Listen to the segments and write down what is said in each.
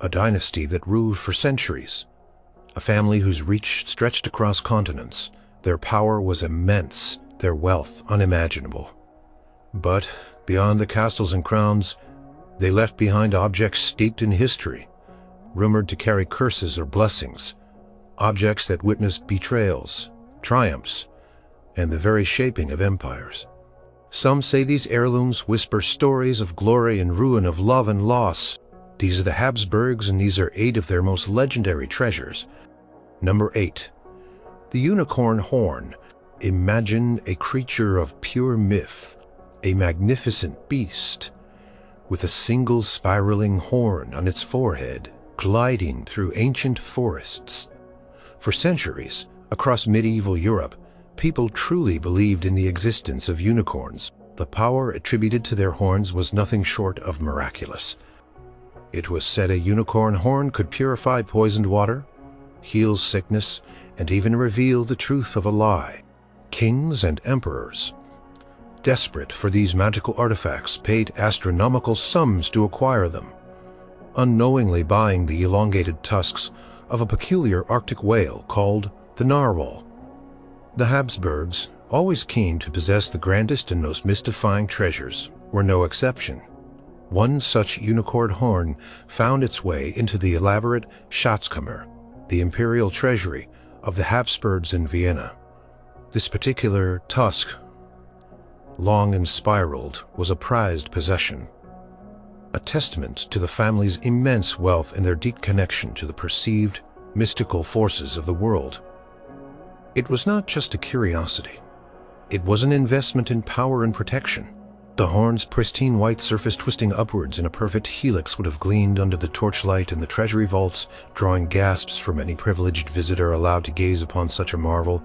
a dynasty that ruled for centuries, a family whose reach stretched across continents. Their power was immense, their wealth unimaginable. But beyond the castles and crowns, they left behind objects steeped in history, rumored to carry curses or blessings, objects that witnessed betrayals, triumphs, and the very shaping of empires. Some say these heirlooms whisper stories of glory and ruin, of love and loss. These are the Habsburgs, and these are 8 of their most legendary treasures. Number 8. The unicorn horn. Imagine a creature of pure myth, a magnificent beast, with a single spiraling horn on its forehead, gliding through ancient forests. For centuries, across medieval Europe, people truly believed in the existence of unicorns. The power attributed to their horns was nothing short of miraculous. It was said a unicorn horn could purify poisoned water, heal sickness, and even reveal the truth of a lie. Kings and emperors, desperate for these magical artifacts, paid astronomical sums to acquire them, unknowingly buying the elongated tusks of a peculiar Arctic whale called the narwhal. The Habsburgs, always keen to possess the grandest and most mystifying treasures, were no exception. One such unicorn horn found its way into the elaborate Schatzkammer, the imperial treasury of the Habsburgs in Vienna. This particular tusk, long and spiraled, was a prized possession, a testament to the family's immense wealth and their deep connection to the perceived mystical forces of the world. It was not just a curiosity. It was an investment in power and protection. The horn's pristine white surface, twisting upwards in a perfect helix, would have gleamed under the torchlight in the treasury vaults, drawing gasps from any privileged visitor allowed to gaze upon such a marvel.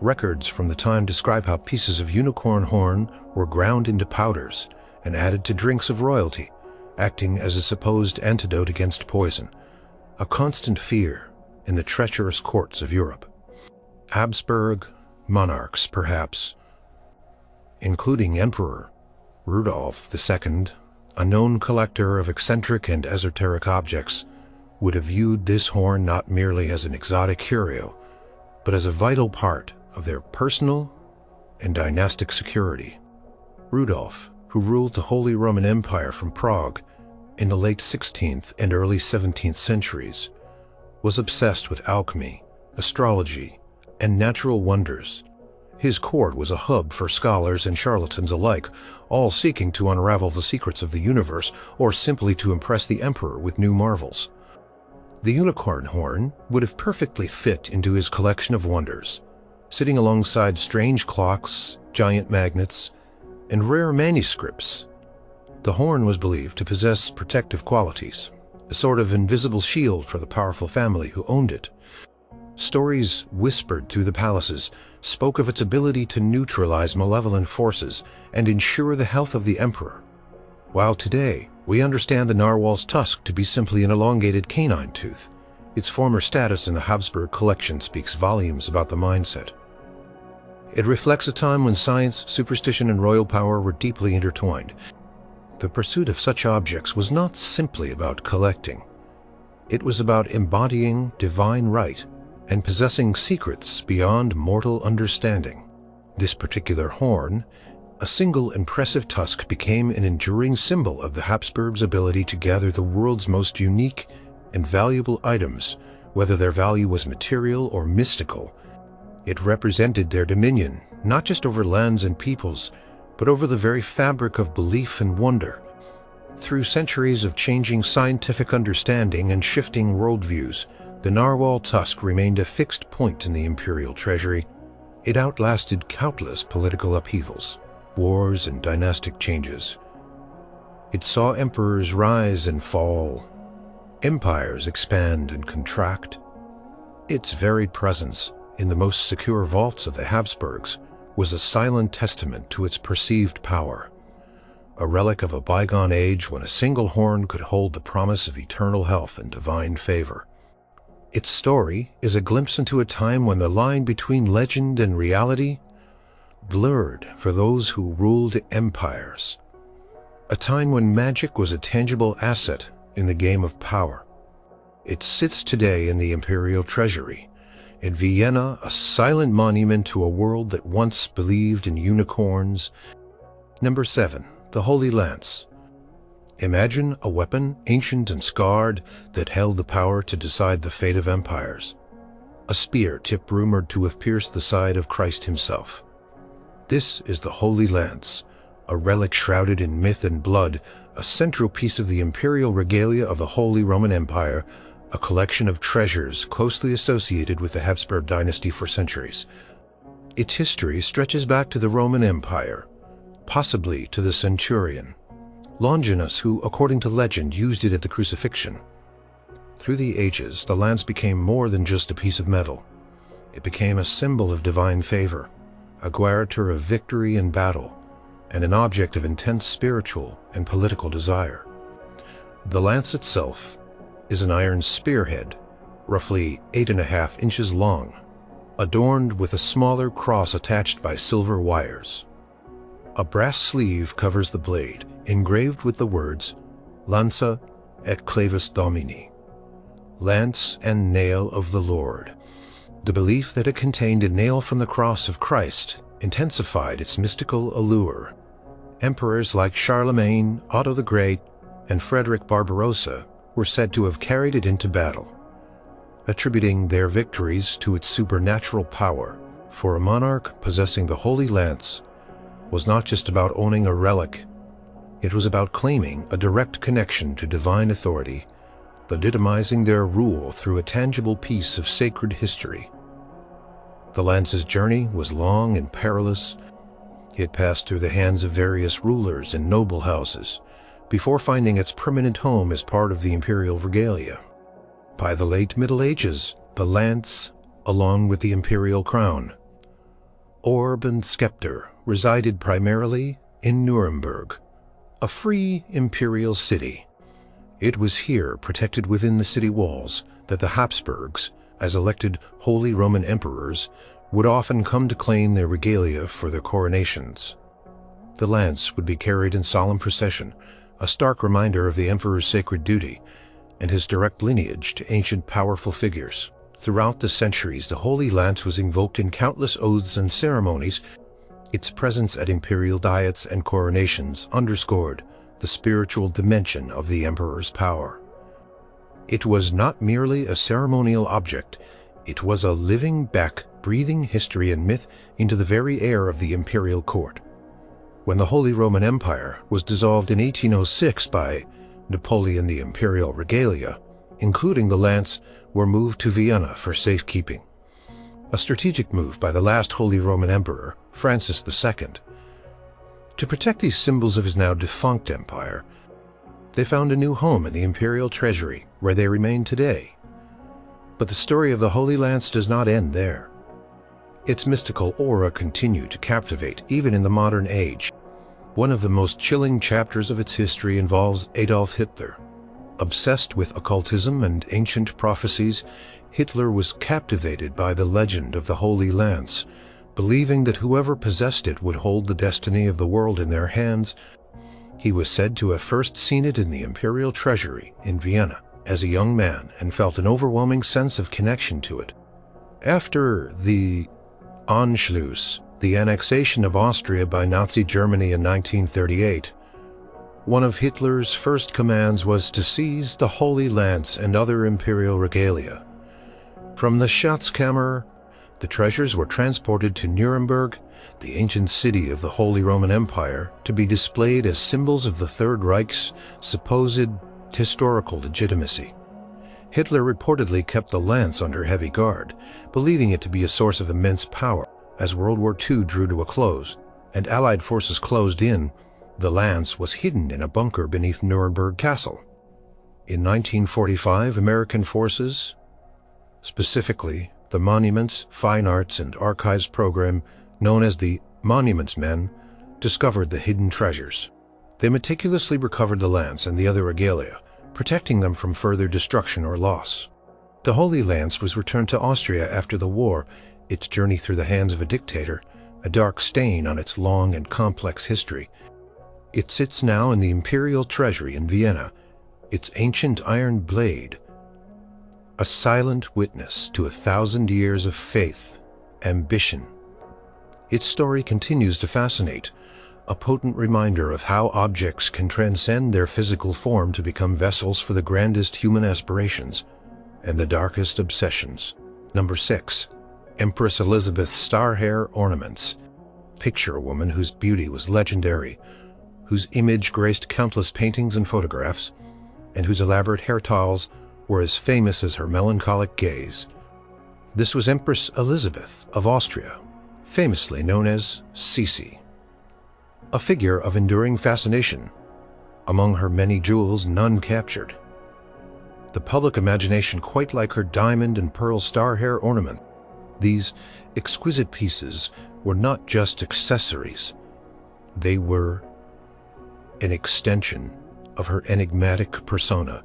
Records from the time describe how pieces of unicorn horn were ground into powders and added to drinks of royalty, acting as a supposed antidote against poison, a constant fear in the treacherous courts of Europe. Habsburg monarchs, perhaps, including Emperor Rudolf II, a known collector of eccentric and esoteric objects, would have viewed this horn not merely as an exotic curio, but as a vital part of their personal and dynastic security. Rudolf, who ruled the Holy Roman Empire from Prague in the late 16th and early 17th centuries, was obsessed with alchemy, astrology, and natural wonders. His court was a hub for scholars and charlatans alike, all seeking to unravel the secrets of the universe or simply to impress the emperor with new marvels. The unicorn horn would have perfectly fit into his collection of wonders, sitting alongside strange clocks, giant magnets, and rare manuscripts. The horn was believed to possess protective qualities, a sort of invisible shield for the powerful family who owned it. Stories whispered through the palaces spoke of its ability to neutralize malevolent forces and ensure the health of the emperor. While today we understand the narwhal's tusk to be simply an elongated canine tooth, its former status in the Habsburg collection speaks volumes about the mindset. It reflects a time when science, superstition, and royal power were deeply intertwined. The pursuit of such objects was not simply about collecting. It was about embodying divine right and possessing secrets beyond mortal understanding. This particular horn, a single impressive tusk, became an enduring symbol of the Habsburgs' ability to gather the world's most unique and valuable items, whether their value was material or mystical. It represented their dominion, not just over lands and peoples, but over the very fabric of belief and wonder. Through centuries of changing scientific understanding and shifting worldviews, the narwhal tusk remained a fixed point in the imperial treasury. It outlasted countless political upheavals, wars, and dynastic changes. It saw emperors rise and fall, empires expand and contract. Its varied presence in the most secure vaults of the Habsburgs was a silent testament to its perceived power, a relic of a bygone age when a single horn could hold the promise of eternal health and divine favor. Its story is a glimpse into a time when the line between legend and reality blurred for those who ruled empires. A time when magic was a tangible asset in the game of power. It sits today in the imperial treasury. In Vienna, a silent monument to a world that once believed in unicorns. Number 7. The Holy Lance. Imagine a weapon, ancient and scarred, that held the power to decide the fate of empires. A spear tip rumored to have pierced the side of Christ himself. This is the Holy Lance, a relic shrouded in myth and blood, a central piece of the imperial regalia of the Holy Roman Empire, a collection of treasures closely associated with the Habsburg dynasty for centuries. Its history stretches back to the Roman Empire, possibly to the centurion Longinus, who, according to legend, used it at the crucifixion. Through the ages, the lance became more than just a piece of metal. It became a symbol of divine favor, a guarantor of victory in battle, and an object of intense spiritual and political desire. The lance itself is an iron spearhead, roughly 8.5 inches long, adorned with a smaller cross attached by silver wires. A brass sleeve covers the blade, engraved with the words Lanza et clavis Domini, lance and nail of the Lord. The belief that it contained a nail from the cross of Christ intensified its mystical allure. Emperors like Charlemagne, Otto the Great, and Frederick Barbarossa were said to have carried it into battle, attributing their victories to its supernatural power. For a monarch, possessing the Holy Lance was not just about owning a relic. It was about claiming a direct connection to divine authority, legitimizing their rule through a tangible piece of sacred history. The lance's journey was long and perilous. It passed through the hands of various rulers and noble houses, before finding its permanent home as part of the imperial regalia. By the late Middle Ages, the lance, along with the imperial crown, orb and scepter, resided primarily in Nuremberg, a free imperial city. It was here, protected within the city walls, that the Habsburgs, as elected Holy Roman Emperors, would often come to claim their regalia for their coronations. The lance would be carried in solemn procession, a stark reminder of the emperor's sacred duty and his direct lineage to ancient powerful figures. Throughout the centuries, the Holy Lance was invoked in countless oaths and ceremonies. Its presence at imperial diets and coronations underscored the spiritual dimension of the emperor's power. It was not merely a ceremonial object, it was a living, breathing history and myth into the very air of the imperial court. When the Holy Roman Empire was dissolved in 1806 by Napoleon, the imperial regalia, including the lance, were moved to Vienna for safekeeping. A strategic move by the last Holy Roman Emperor, Francis II. To protect these symbols of his now defunct empire, they found a new home in the imperial treasury, where they remain today. But the story of the Holy Lance does not end there. Its mystical aura continued to captivate even in the modern age. One of the most chilling chapters of its history involves Adolf Hitler. Obsessed with occultism and ancient prophecies, Hitler was captivated by the legend of the Holy Lance, believing that whoever possessed it would hold the destiny of the world in their hands. He was said to have first seen it in the imperial treasury in Vienna as a young man and felt an overwhelming sense of connection to it. After the Anschluss, the annexation of Austria by Nazi Germany in 1938, one of Hitler's first commands was to seize the Holy Lance and other imperial regalia. From the Schatzkammer, the treasures were transported to Nuremberg, the ancient city of the Holy Roman Empire, to be displayed as symbols of the Third Reich's supposed historical legitimacy. Hitler reportedly kept the lance under heavy guard, believing it to be a source of immense power. As World War II drew to a close, and Allied forces closed in, the lance was hidden in a bunker beneath Nuremberg Castle. In 1945, American forces, specifically the Monuments, Fine Arts, and Archives program, known as the Monuments Men, discovered the hidden treasures. They meticulously recovered the lance and the other regalia, protecting them from further destruction or loss. The Holy Lance was returned to Austria after the war, its journey through the hands of a dictator, a dark stain on its long and complex history. It sits now in the imperial treasury in Vienna, its ancient iron blade a silent witness to 1,000 years of faith, ambition. Its story continues to fascinate, a potent reminder of how objects can transcend their physical form to become vessels for the grandest human aspirations and the darkest obsessions. Number 6. Empress Elizabeth's star hair ornaments. Picture a woman whose beauty was legendary, whose image graced countless paintings and photographs, and whose elaborate hair styles were as famous as her melancholic gaze. This was Empress Elizabeth of Austria, famously known as Sisi, a figure of enduring fascination. Among her many jewels, none captured the public imagination quite like her diamond and pearl star hair ornament. These exquisite pieces were not just accessories. They were an extension of her enigmatic persona,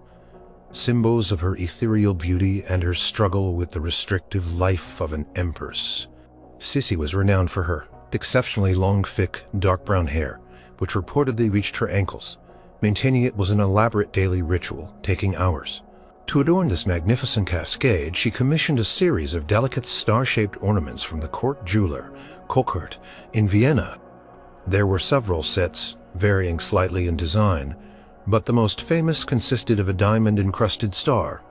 symbols of her ethereal beauty and her struggle with the restrictive life of an empress. Sisi was renowned for her exceptionally long, thick, dark brown hair, which reportedly reached her ankles. Maintaining it was an elaborate daily ritual, taking hours. To adorn this magnificent cascade, she commissioned a series of delicate star-shaped ornaments from the court jeweler, Kochert, in Vienna. There were several sets, varying slightly in design, but the most famous consisted of a diamond-encrusted star,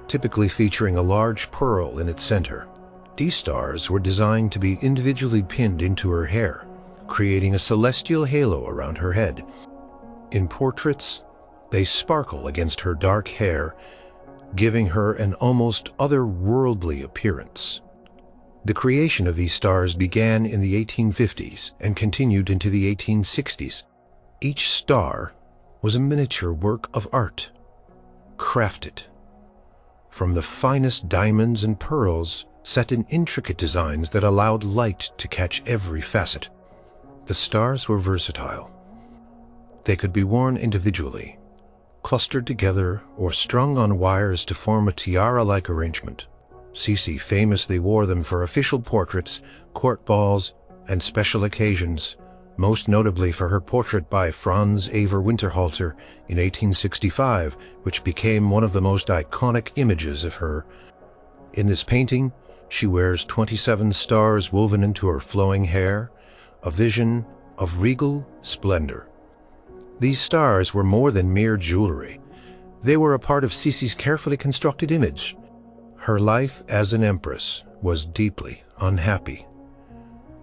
typically featuring a large pearl in its center. These stars were designed to be individually pinned into her hair, creating a celestial halo around her head. In portraits, they sparkle against her dark hair, giving her an almost otherworldly appearance. The creation of these stars began in the 1850s and continued into the 1860s. Each star was a miniature work of art, crafted from the finest diamonds and pearls, set in intricate designs that allowed light to catch every facet. The stars were versatile. They could be worn individually, clustered together, or strung on wires to form a tiara-like arrangement. Sisi famously wore them for official portraits, court balls, and special occasions, most notably for her portrait by Franz Aver Winterhalter in 1865, which became one of the most iconic images of her. In this painting, she wears 27 stars woven into her flowing hair, a vision of regal splendor. These stars were more than mere jewelry. They were a part of Sisi's carefully constructed image. Her life as an empress was deeply unhappy,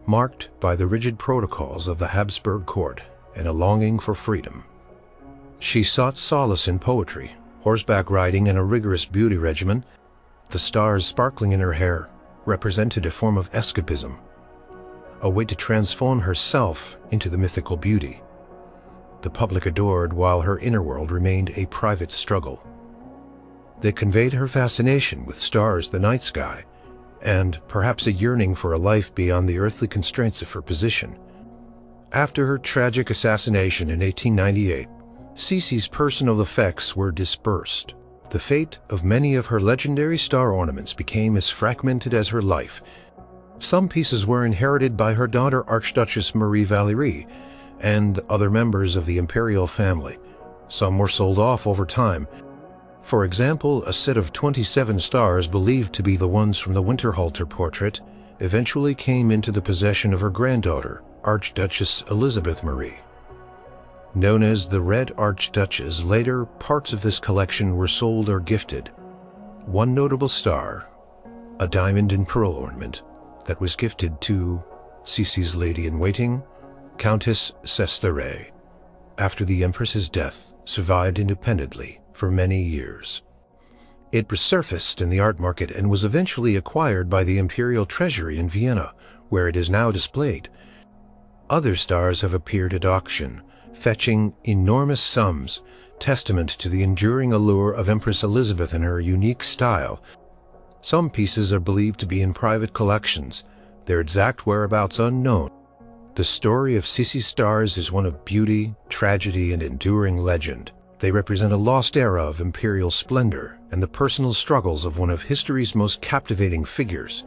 marked by the rigid protocols of the Habsburg court and a longing for freedom. She sought solace in poetry, horseback riding, and a rigorous beauty regimen. The stars sparkling in her hair represented a form of escapism, a way to transform herself into the mythical beauty the public adored, while her inner world remained a private struggle. They conveyed her fascination with stars, the night sky, and perhaps a yearning for a life beyond the earthly constraints of her position. After her tragic assassination in 1898, Sisi's personal effects were dispersed. The fate of many of her legendary star ornaments became as fragmented as her life. Some pieces were inherited by her daughter Archduchess Marie Valérie and other members of the imperial family. Some were sold off over time. For example, a set of 27 stars believed to be the ones from the Winterhalter portrait eventually came into the possession of her granddaughter, Archduchess Elizabeth Marie. Known as the Red Archduchess, later parts of this collection were sold or gifted. One notable star, a diamond and pearl ornament, that was gifted to Sisi's lady-in-waiting, Countess Sestare, after the Empress's death, survived independently for many years. It resurfaced in the art market and was eventually acquired by the Imperial Treasury in Vienna, where it is now displayed. Other stars have appeared at auction, fetching enormous sums, testament to the enduring allure of Empress Elizabeth and her unique style. Some pieces are believed to be in private collections, their exact whereabouts unknown. The story of Sisi's stars is one of beauty, tragedy, and enduring legend. They represent a lost era of imperial splendor and the personal struggles of one of history's most captivating figures.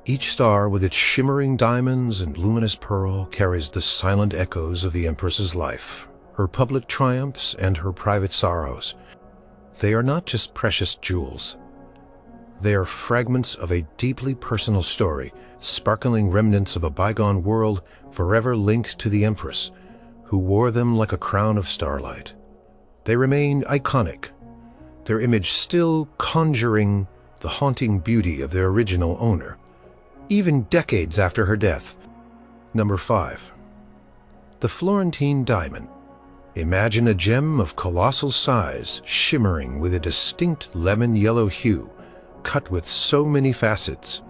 Each star, with its shimmering diamonds and luminous pearl, carries the silent echoes of the Empress's life, her public triumphs and her private sorrows. They are not just precious jewels. They are fragments of a deeply personal story, sparkling remnants of a bygone world forever linked to the Empress, who wore them like a crown of starlight. They remain iconic, their image still conjuring the haunting beauty of their original owner, even decades after her death. Number 5. The Florentine diamond. Imagine a gem of colossal size, shimmering with a distinct lemon-yellow hue, cut with so many facets.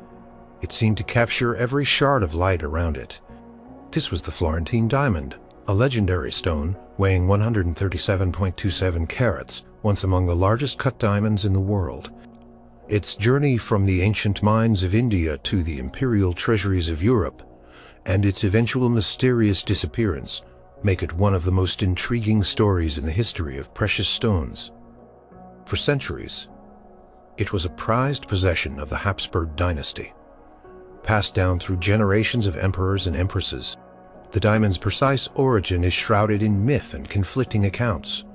It seemed to capture every shard of light around it. This was the Florentine diamond, a legendary stone weighing 137.27 carats, once among the largest cut diamonds in the world. Its journey from the ancient mines of India to the imperial treasuries of Europe, and its eventual mysterious disappearance, make it one of the most intriguing stories in the history of precious stones. For centuries, it was a prized possession of the Habsburg dynasty, passed down through generations of emperors and empresses. The diamond's precise origin is shrouded in myth and conflicting accounts.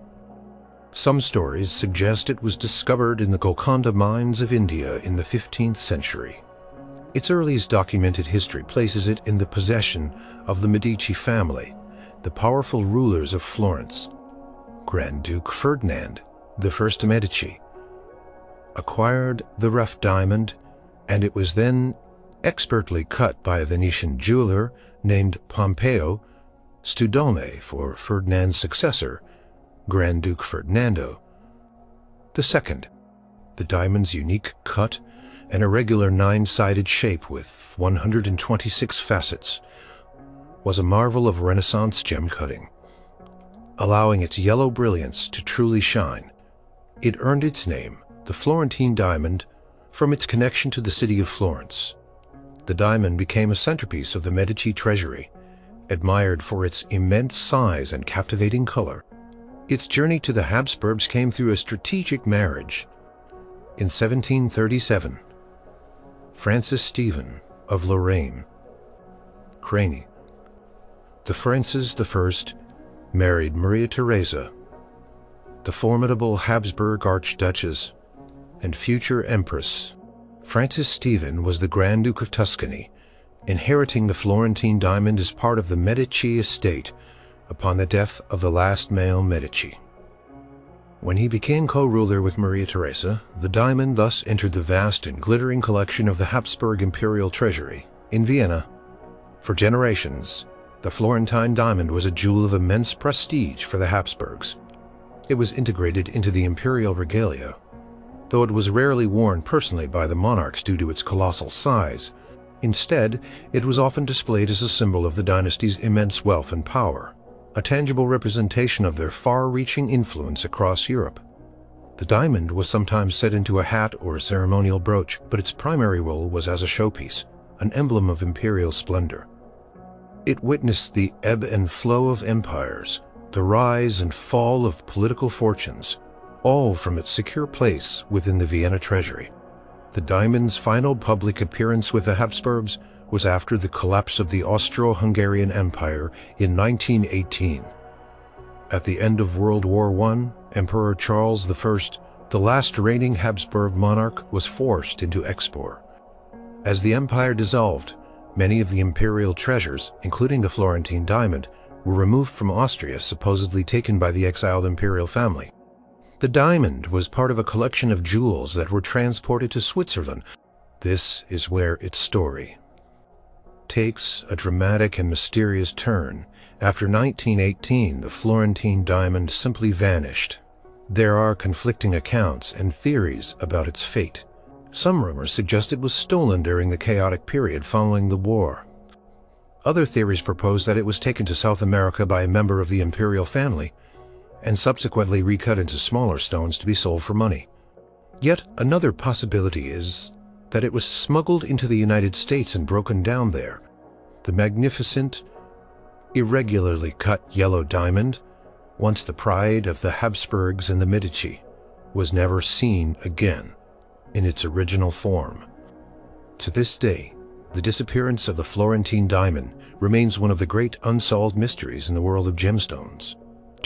Some stories suggest it was discovered in the Golconda mines of India in the 15th century. Its earliest documented history places it in the possession of the Medici family, the powerful rulers of Florence. Grand Duke Ferdinand, the first of Medici, acquired the rough diamond, and it was then expertly cut by a Venetian jeweler named Pompeo Studolme for Ferdinand's successor, Grand Duke Ferdinando II. The diamond's unique cut and irregular nine-sided shape with 126 facets was a marvel of Renaissance gem cutting, allowing its yellow brilliance to truly shine. It earned its name, the Florentine diamond, from its connection to the city of Florence. The diamond became a centerpiece of the Medici treasury, admired for its immense size and captivating color. Its journey to the Habsburgs came through a strategic marriage. In 1737, Francis Stephen of Lorraine, Crany, the Francis I, married Maria Theresa, the formidable Habsburg Archduchess and future Empress. Francis Stephen was the Grand Duke of Tuscany, inheriting the Florentine diamond as part of the Medici estate upon the death of the last male Medici. When he became co-ruler with Maria Theresa, the diamond thus entered the vast and glittering collection of the Habsburg imperial treasury in Vienna. For generations, the Florentine diamond was a jewel of immense prestige for the Habsburgs. It was integrated into the imperial regalia, though it was rarely worn personally by the monarchs due to its colossal size. Instead, it was often displayed as a symbol of the dynasty's immense wealth and power, a tangible representation of their far-reaching influence across Europe. The diamond was sometimes set into a hat or a ceremonial brooch, but its primary role was as a showpiece, an emblem of imperial splendor. It witnessed the ebb and flow of empires, the rise and fall of political fortunes, all from its secure place within the Vienna treasury. The diamond's final public appearance with the Habsburgs was after the collapse of the Austro-Hungarian Empire in 1918. At the end of World War I, Emperor Charles I, the last reigning Habsburg monarch, was forced into exile. As the empire dissolved, many of the imperial treasures, including the Florentine diamond, were removed from Austria, supposedly taken by the exiled imperial family. The diamond was part of a collection of jewels that were transported to Switzerland. This is where its story takes a dramatic and mysterious turn. After 1918, the Florentine diamond simply vanished. There are conflicting accounts and theories about its fate. Some rumors suggest it was stolen during the chaotic period following the war. Other theories propose that it was taken to South America by a member of the imperial family and subsequently recut into smaller stones to be sold for money. Yet another possibility is that it was smuggled into the United States and broken down there. The magnificent, irregularly cut yellow diamond, once the pride of the Habsburgs and the Medici, was never seen again in its original form. To this day, the disappearance of the Florentine diamond remains one of the great unsolved mysteries in the world of gemstones.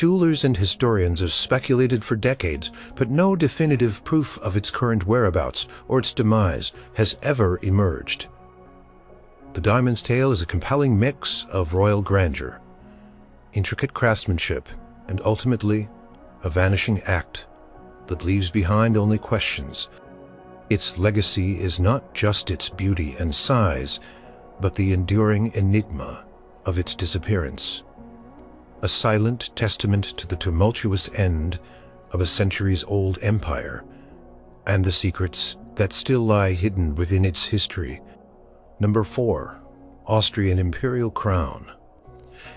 Jewelers and historians have speculated for decades, but no definitive proof of its current whereabouts or its demise has ever emerged. The diamond's tale is a compelling mix of royal grandeur, intricate craftsmanship, and ultimately, a vanishing act that leaves behind only questions. Its legacy is not just its beauty and size, but the enduring enigma of its disappearance. A silent testament to the tumultuous end of a centuries-old empire and the secrets that still lie hidden within its history. Number 4. Austrian Imperial Crown.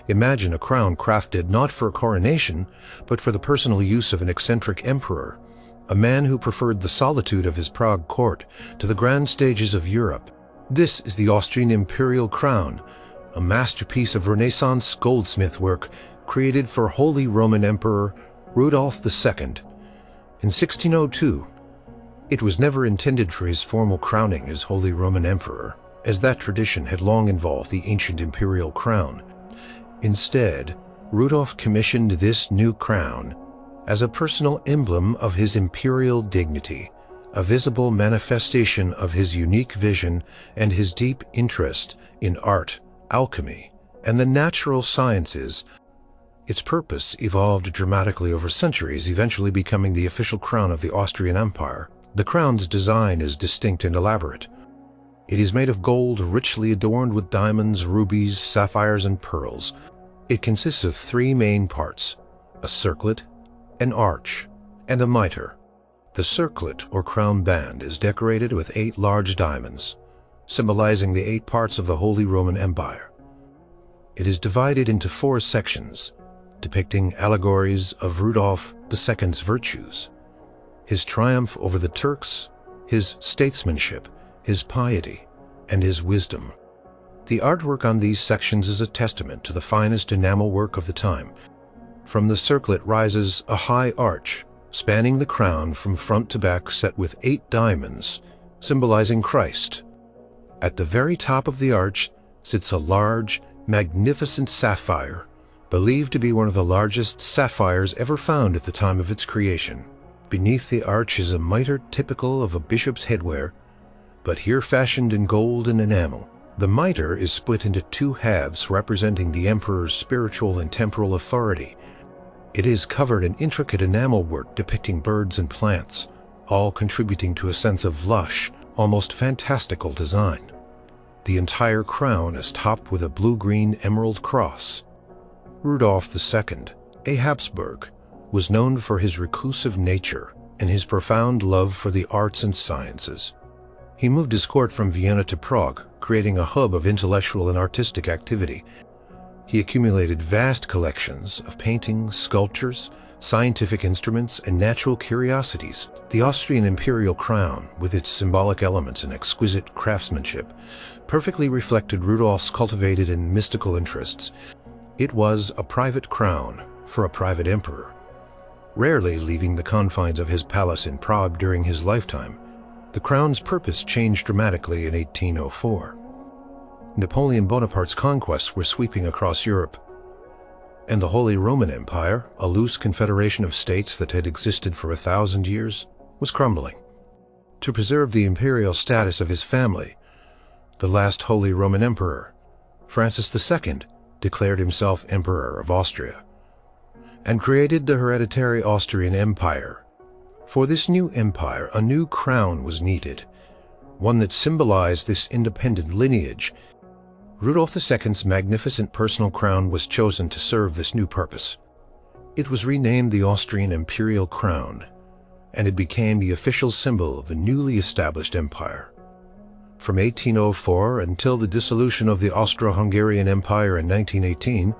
Imagine a crown crafted not for coronation, but for the personal use of an eccentric emperor, a man who preferred the solitude of his Prague court to the grand stages of Europe. This is the Austrian Imperial Crown, a masterpiece of Renaissance goldsmith work created for Holy Roman Emperor Rudolf II in 1602. It was never intended for his formal crowning as Holy Roman Emperor, as that tradition had long involved the ancient imperial crown. Instead, Rudolf commissioned this new crown as a personal emblem of his imperial dignity, a visible manifestation of his unique vision and his deep interest in art, alchemy, and the natural sciences. Its purpose evolved dramatically over centuries, eventually becoming the official crown of the Austrian Empire. The crown's design is distinct and elaborate. It is made of gold richly adorned with diamonds, rubies, sapphires, and pearls. It consists of 3 main parts: a circlet, an arch, and a mitre. The circlet or crown band is decorated with 8 large diamonds, symbolizing the 8 parts of the Holy Roman Empire. It is divided into 4 sections, depicting allegories of Rudolf II's virtues: his triumph over the Turks, his statesmanship, his piety, and his wisdom. The artwork on these sections is a testament to the finest enamel work of the time. From the circlet rises a high arch, spanning the crown from front to back, set with 8 diamonds, symbolizing Christ. At the very top of the arch sits a large, magnificent sapphire, believed to be one of the largest sapphires ever found at the time of its creation. Beneath the arch is a mitre typical of a bishop's headwear, but here fashioned in gold and enamel. The mitre is split into 2 halves representing the emperor's spiritual and temporal authority. It is covered in intricate enamel work depicting birds and plants, all contributing to a sense of lush, almost fantastical design. The entire crown is topped with a blue-green emerald cross. Rudolf II, a Habsburg, was known for his reclusive nature and his profound love for the arts and sciences. He moved his court from Vienna to Prague, creating a hub of intellectual and artistic activity. He accumulated vast collections of paintings, sculptures, scientific instruments, and natural curiosities. The Austrian imperial crown, with its symbolic elements and exquisite craftsmanship, perfectly reflected Rudolf's cultivated and mystical interests. It was a private crown for a private emperor, rarely leaving the confines of his palace in Prague during his lifetime. The crown's purpose changed dramatically in 1804. Napoleon Bonaparte's conquests were sweeping across Europe, and the Holy Roman Empire, a loose confederation of states that had existed for 1,000 years, was crumbling. To preserve the imperial status of his family, the last Holy Roman Emperor, Francis II, declared himself Emperor of Austria, and created the hereditary Austrian Empire. For this new empire, a new crown was needed, one that symbolized this independent lineage. Rudolf II's magnificent personal crown was chosen to serve this new purpose. It was renamed the Austrian Imperial Crown, and it became the official symbol of the newly established empire. From 1804 until the dissolution of the Austro-Hungarian Empire in 1918,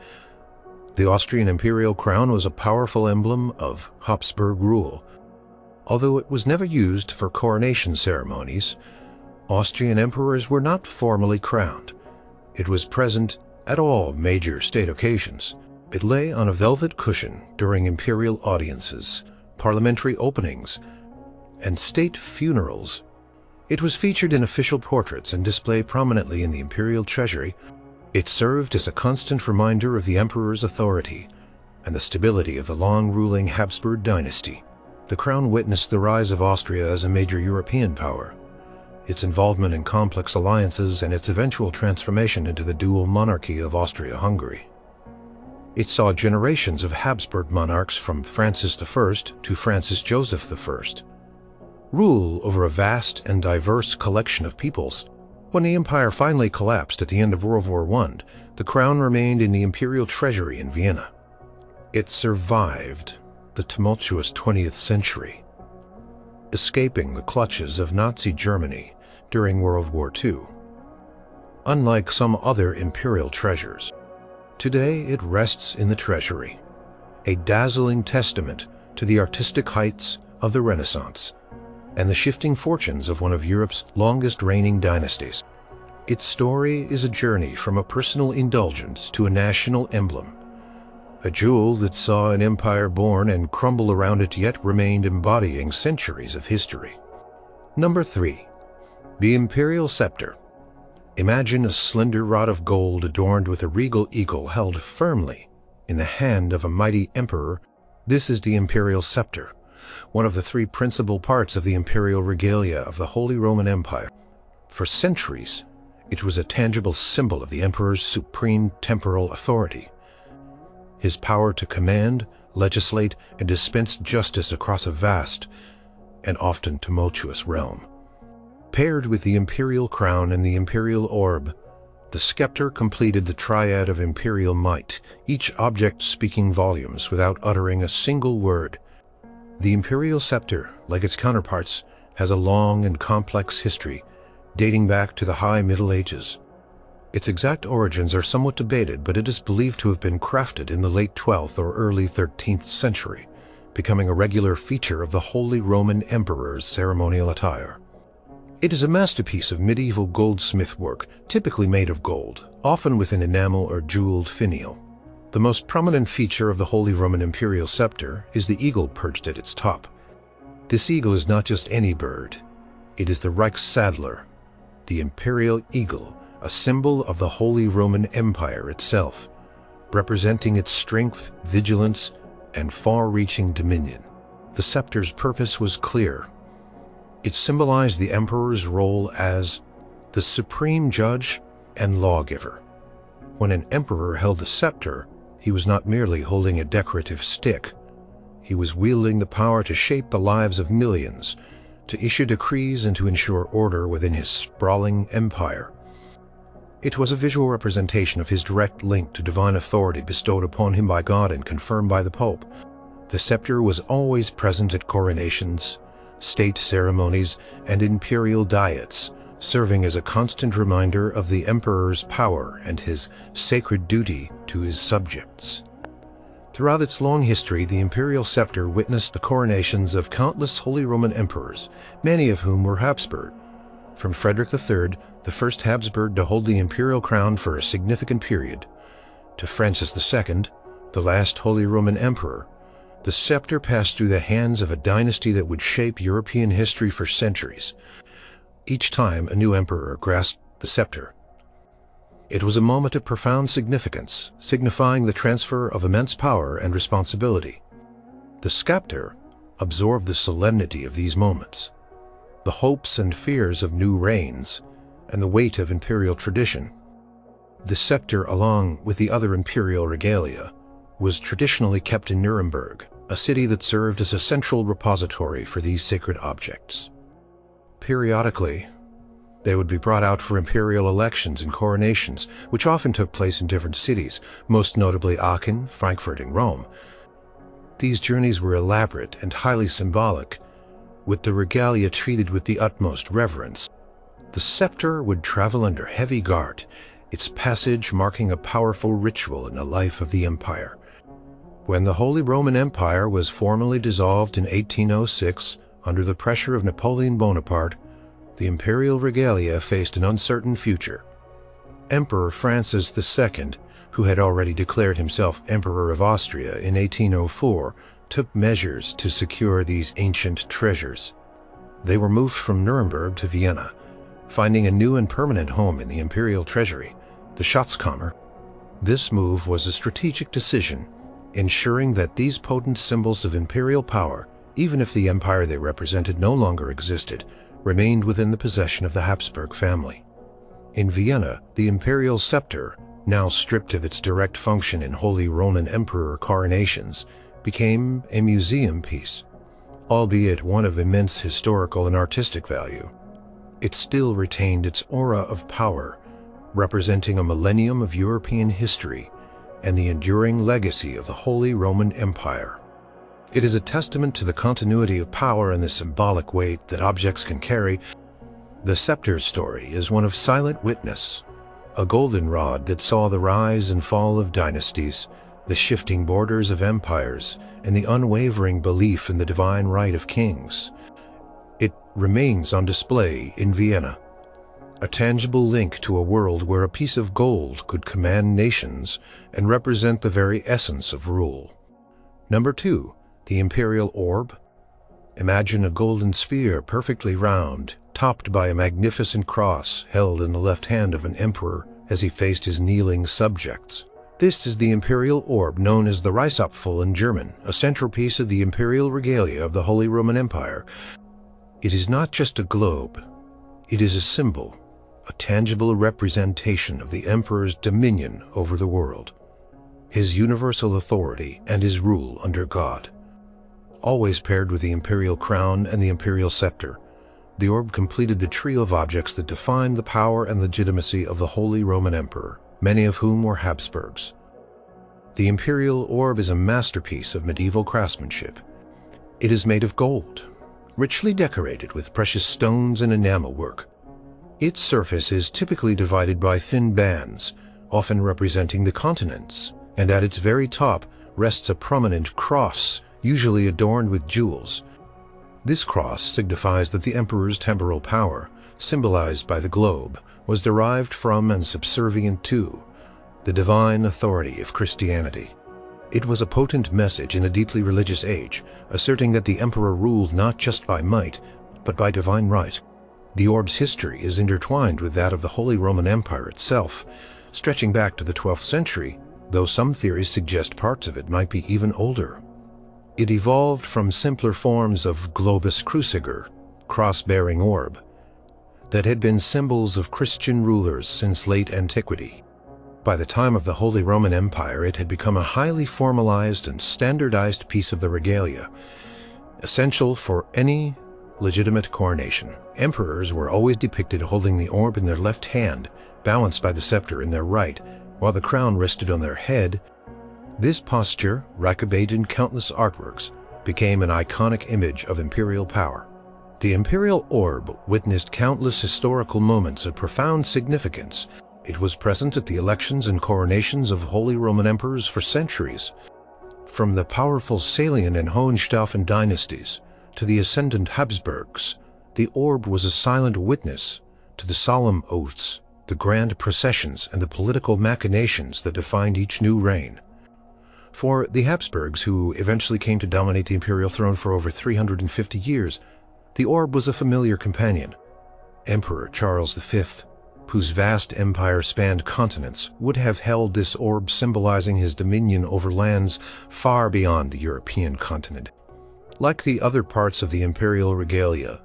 the Austrian Imperial Crown was a powerful emblem of Habsburg rule. Although it was never used for coronation ceremonies, Austrian emperors were not formally crowned. It was present at all major state occasions. It lay on a velvet cushion during imperial audiences, parliamentary openings, and state funerals. It was featured in official portraits and displayed prominently in the imperial treasury. It served as a constant reminder of the emperor's authority, and the stability of the long-ruling Habsburg dynasty. The crown witnessed the rise of Austria as a major European power, its involvement in complex alliances, and its eventual transformation into the dual monarchy of Austria-Hungary. It saw generations of Habsburg monarchs from Francis I to Francis Joseph I rule over a vast and diverse collection of peoples. When the empire finally collapsed at the end of World War I, the crown remained in the imperial treasury in Vienna. It survived the tumultuous 20th century, escaping the clutches of Nazi Germany during World War II. Unlike some other imperial treasures, today it rests in the treasury, a dazzling testament to the artistic heights of the Renaissance and the shifting fortunes of one of Europe's longest reigning dynasties. Its story is a journey from a personal indulgence to a national emblem, a jewel that saw an empire born and crumble around it yet remained embodying centuries of history. Number 3. The Imperial Scepter. Imagine a slender rod of gold adorned with a regal eagle held firmly in the hand of a mighty emperor. This is the Imperial Scepter, one of the three principal parts of the imperial regalia of the Holy Roman Empire. For centuries, it was a tangible symbol of the emperor's supreme temporal authority, his power to command, legislate, and dispense justice across a vast and often tumultuous realm. Paired with the imperial crown and the imperial orb, the scepter completed the triad of imperial might, each object speaking volumes without uttering a single word. The imperial scepter, like its counterparts, has a long and complex history, dating back to the High Middle Ages. Its exact origins are somewhat debated, but it is believed to have been crafted in the late 12th or early 13th century, becoming a regular feature of the Holy Roman Emperor's ceremonial attire. It is a masterpiece of medieval goldsmith work, typically made of gold, often with an enamel or jeweled finial. The most prominent feature of the Holy Roman Imperial Scepter is the eagle perched at its top. This eagle is not just any bird. It is the Reichsadler, the imperial eagle, a symbol of the Holy Roman Empire itself, representing its strength, vigilance, and far-reaching dominion. The scepter's purpose was clear. It symbolized the emperor's role as the supreme judge and lawgiver. When an emperor held the scepter, he was not merely holding a decorative stick. He was wielding the power to shape the lives of millions, to issue decrees and to ensure order within his sprawling empire. It was a visual representation of his direct link to divine authority bestowed upon him by God and confirmed by the Pope. The scepter was always present at coronations, state ceremonies, and imperial diets, serving as a constant reminder of the emperor's power and his sacred duty to his subjects. Throughout its long history, the imperial scepter witnessed the coronations of countless Holy Roman emperors, many of whom were Habsburg. From Frederick III, the first Habsburg to hold the imperial crown for a significant period, to Francis II, the last Holy Roman emperor, the scepter passed through the hands of a dynasty that would shape European history for centuries. Each time a new emperor grasped the scepter, it was a moment of profound significance, signifying the transfer of immense power and responsibility. The scepter absorbed the solemnity of these moments, the hopes and fears of new reigns, and the weight of imperial tradition. The scepter, along with the other imperial regalia, was traditionally kept in Nuremberg, a city that served as a central repository for these sacred objects. Periodically, they would be brought out for imperial elections and coronations, which often took place in different cities, most notably Aachen, Frankfurt, and Rome. These journeys were elaborate and highly symbolic, with the regalia treated with the utmost reverence. The scepter would travel under heavy guard, its passage marking a powerful ritual in the life of the empire. When the Holy Roman Empire was formally dissolved in 1806 under the pressure of Napoleon Bonaparte, the imperial regalia faced an uncertain future. Emperor Francis II, who had already declared himself Emperor of Austria in 1804, took measures to secure these ancient treasures. They were moved from Nuremberg to Vienna, finding a new and permanent home in the imperial treasury, the Schatzkammer. This move was a strategic decision, ensuring that these potent symbols of imperial power, even if the empire they represented no longer existed, remained within the possession of the Habsburg family. In Vienna, the imperial scepter, now stripped of its direct function in Holy Roman Emperor coronations, became a museum piece, albeit one of immense historical and artistic value. It still retained its aura of power, representing a millennium of European history and the enduring legacy of the Holy Roman Empire. It is a testament to the continuity of power and the symbolic weight that objects can carry. The scepter's story is one of silent witness, a goldenrod that saw the rise and fall of dynasties, the shifting borders of empires, and the unwavering belief in the divine right of kings. It remains on display in Vienna, a tangible link to a world where a piece of gold could command nations and represent the very essence of rule. Number 2. The imperial orb. Imagine a golden sphere perfectly round, topped by a magnificent cross held in the left hand of an emperor as he faced his kneeling subjects. This is the imperial orb known as the Reichsapfel in German, a central piece of the imperial regalia of the Holy Roman Empire. It is not just a globe, it is a symbol, a tangible representation of the emperor's dominion over the world, his universal authority and his rule under God. Always paired with the imperial crown and the imperial scepter, the orb completed the trio of objects that defined the power and legitimacy of the Holy Roman Emperor, many of whom were Habsburgs. The imperial orb is a masterpiece of medieval craftsmanship. It is made of gold, richly decorated with precious stones and enamel work. Its surface is typically divided by thin bands, often representing the continents, and at its very top rests a prominent cross, usually adorned with jewels. This cross signifies that the emperor's temporal power, symbolized by the globe, was derived from and subservient to the divine authority of Christianity. It was a potent message in a deeply religious age, asserting that the emperor ruled not just by might, but by divine right. The orb's history is intertwined with that of the Holy Roman Empire itself, stretching back to the 12th century, though some theories suggest parts of it might be even older. It evolved from simpler forms of globus cruciger, cross-bearing orb, that had been symbols of Christian rulers since late antiquity. By the time of the Holy Roman Empire, it had become a highly formalized and standardized piece of the regalia, essential for any legitimate coronation. Emperors were always depicted holding the orb in their left hand, balanced by the scepter in their right, while the crown rested on their head. This posture, replicated in countless artworks, became an iconic image of imperial power. The imperial orb witnessed countless historical moments of profound significance. It was present at the elections and coronations of Holy Roman emperors for centuries. From the powerful Salian and Hohenstaufen dynasties to the ascendant Habsburgs, the orb was a silent witness to the solemn oaths, the grand processions, and the political machinations that defined each new reign. For the Habsburgs, who eventually came to dominate the imperial throne for over 350 years, the orb was a familiar companion. Emperor Charles V, whose vast empire spanned continents, would have held this orb symbolizing his dominion over lands far beyond the European continent. Like the other parts of the imperial regalia,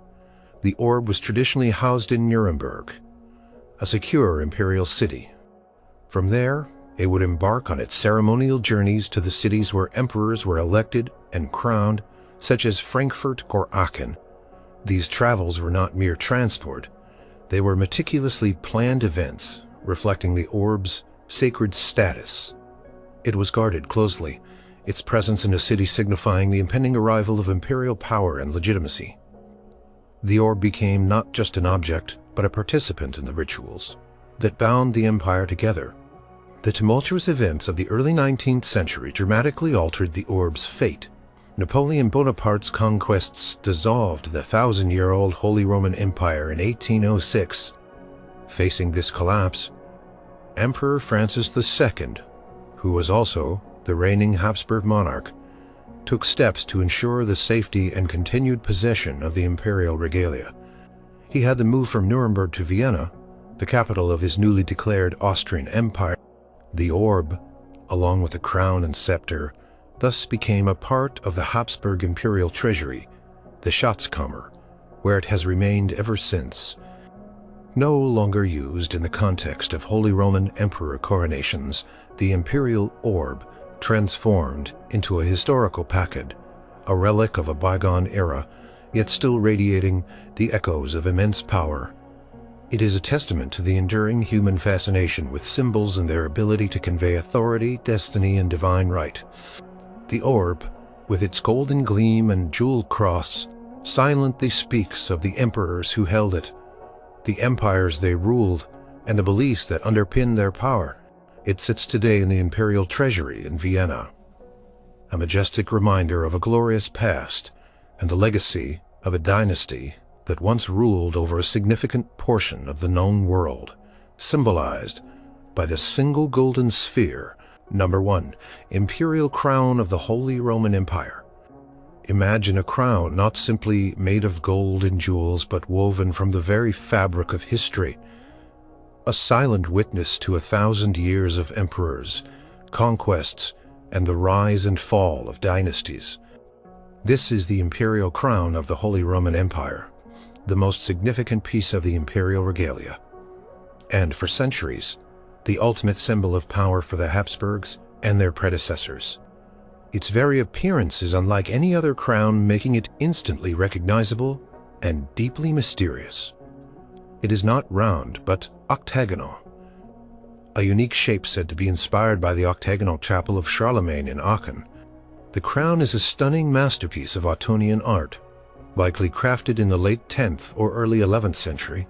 the orb was traditionally housed in Nuremberg, a secure imperial city. From there, it would embark on its ceremonial journeys to the cities where emperors were elected and crowned, such as Frankfurt or Aachen. These travels were not mere transport. They were meticulously planned events, reflecting the orb's sacred status. It was guarded closely, its presence in a city signifying the impending arrival of imperial power and legitimacy. The orb became not just an object, but a participant in the rituals that bound the empire together. The tumultuous events of the early 19th century dramatically altered the orb's fate. Napoleon Bonaparte's conquests dissolved the 1,000-year-old Holy Roman Empire in 1806. Facing this collapse, Emperor Francis II, who was also the reigning Habsburg monarch, took steps to ensure the safety and continued possession of the imperial regalia. He had them move from Nuremberg to Vienna, the capital of his newly declared Austrian Empire. The orb, along with the crown and scepter, thus became a part of the Habsburg imperial treasury, the Schatzkammer, where it has remained ever since. No longer used in the context of Holy Roman Emperor coronations, the imperial orb transformed into a historical package, a relic of a bygone era, yet still radiating the echoes of immense power. It is a testament to the enduring human fascination with symbols and their ability to convey authority, destiny, and divine right. The orb, with its golden gleam and jeweled cross, silently speaks of the emperors who held it, the empires they ruled, and the beliefs that underpin their power. It sits today in the imperial treasury in Vienna, a majestic reminder of a glorious past and the legacy of a dynasty that once ruled over a significant portion of the known world, symbolized by the single golden sphere. Number 1. Imperial crown of the Holy Roman Empire. Imagine a crown not simply made of gold and jewels, but woven from the very fabric of history, a silent witness to 1,000 years of emperors, conquests, and the rise and fall of dynasties. This is the imperial crown of the Holy Roman Empire, the most significant piece of the imperial regalia, and for centuries, the ultimate symbol of power for the Habsburgs and their predecessors. Its very appearance is unlike any other crown, making it instantly recognizable and deeply mysterious. It is not round, but octagonal, a unique shape said to be inspired by the octagonal chapel of Charlemagne in Aachen. The crown is a stunning masterpiece of Ottonian art, likely crafted in the late 10th or early 11th century.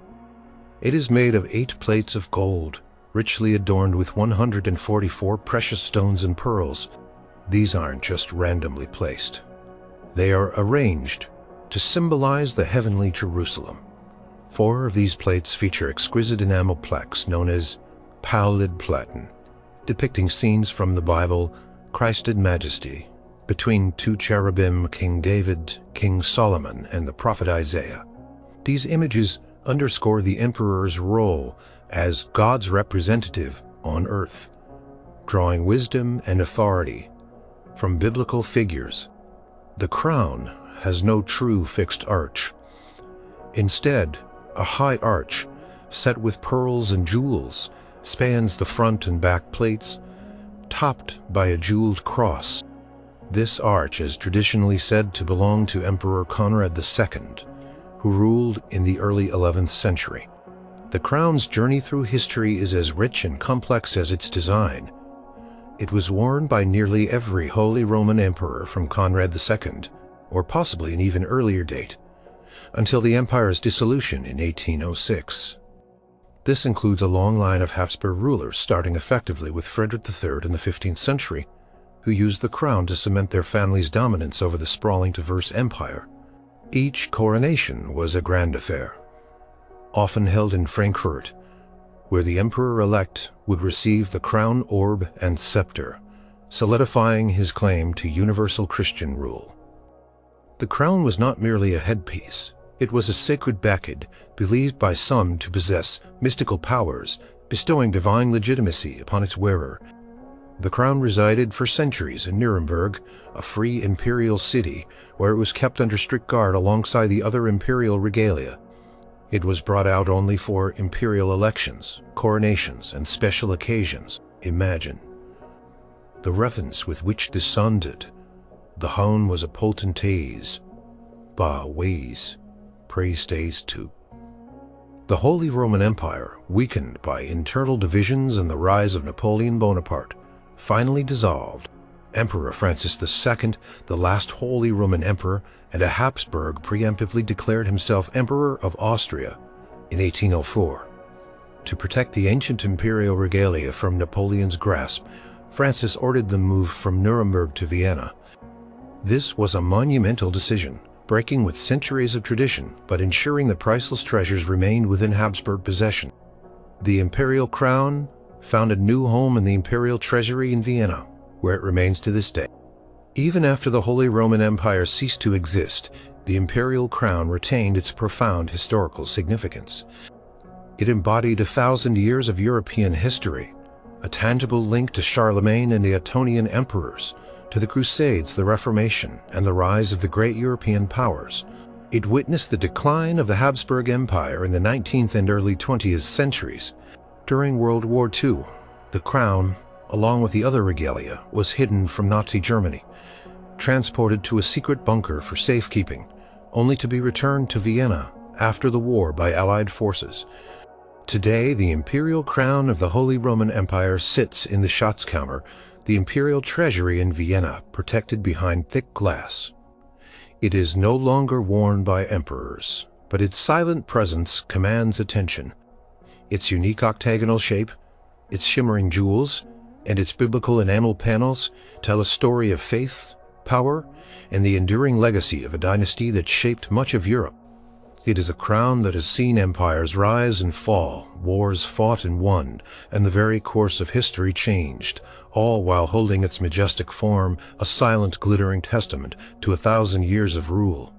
It is made of 8 plates of gold, richly adorned with 144 precious stones and pearls. These aren't just randomly placed. They are arranged to symbolize the heavenly Jerusalem. 4 of these plates feature exquisite enamel plaques known as pallid platen, depicting scenes from the Bible, Christed Majesty, between 2 cherubim, King David, King Solomon, and the prophet Isaiah. These images underscore the emperor's role as God's representative on earth, drawing wisdom and authority from biblical figures. The crown has no true fixed arch. Instead, a high arch, set with pearls and jewels, spans the front and back plates, topped by a jeweled cross. This arch is traditionally said to belong to Emperor Conrad II, who ruled in the early 11th century. The crown's journey through history is as rich and complex as its design. It was worn by nearly every Holy Roman Emperor from Conrad II, or possibly an even earlier date, until the empire's dissolution in 1806. This includes a long line of Habsburg rulers, starting effectively with Frederick III in the 15th century, who used the crown to cement their family's dominance over the sprawling, diverse empire. Each coronation was a grand affair, often held in Frankfurt, where the emperor-elect would receive the crown orb and scepter, solidifying his claim to universal Christian rule. The crown was not merely a headpiece. It was a sacred baguette, believed by some to possess mystical powers, bestowing divine legitimacy upon its wearer. The crown resided for centuries in Nuremberg, a free imperial city where it was kept under strict guard alongside the other imperial regalia. It was brought out only for imperial elections, coronations, and special occasions. Imagine the reverence with which this sounded. The hound was a potentates, ba ways, praise stays too. The Holy Roman Empire, weakened by internal divisions and the rise of Napoleon Bonaparte, finally dissolved. Emperor Francis II, the last Holy Roman Emperor, and a Habsburg, preemptively declared himself Emperor of Austria in 1804. To protect the ancient imperial regalia from Napoleon's grasp, Francis ordered them moved from Nuremberg to Vienna. This was a monumental decision, breaking with centuries of tradition, but ensuring the priceless treasures remained within Habsburg possession. The imperial crown found a new home in the imperial treasury in Vienna, where it remains to this day. Even after the Holy Roman Empire ceased to exist, the imperial crown retained its profound historical significance. It embodied 1,000 years of European history, a tangible link to Charlemagne and the Ottonian emperors, to the Crusades, the Reformation, and the rise of the great European powers. It witnessed the decline of the Habsburg Empire in the 19th and early 20th centuries. During World War II, the crown, along with the other regalia, was hidden from Nazi Germany, transported to a secret bunker for safekeeping, only to be returned to Vienna after the war by Allied forces. Today, the imperial crown of the Holy Roman Empire sits in the Schatzkammer, the imperial treasury in Vienna, protected behind thick glass. It is no longer worn by emperors, but its silent presence commands attention. Its unique octagonal shape, its shimmering jewels, and its biblical enamel panels tell a story of faith, power, and the enduring legacy of a dynasty that shaped much of Europe. It is a crown that has seen empires rise and fall, wars fought and won, and the very course of history changed, all while holding its majestic form, a silent, glittering testament to 1,000 years of rule.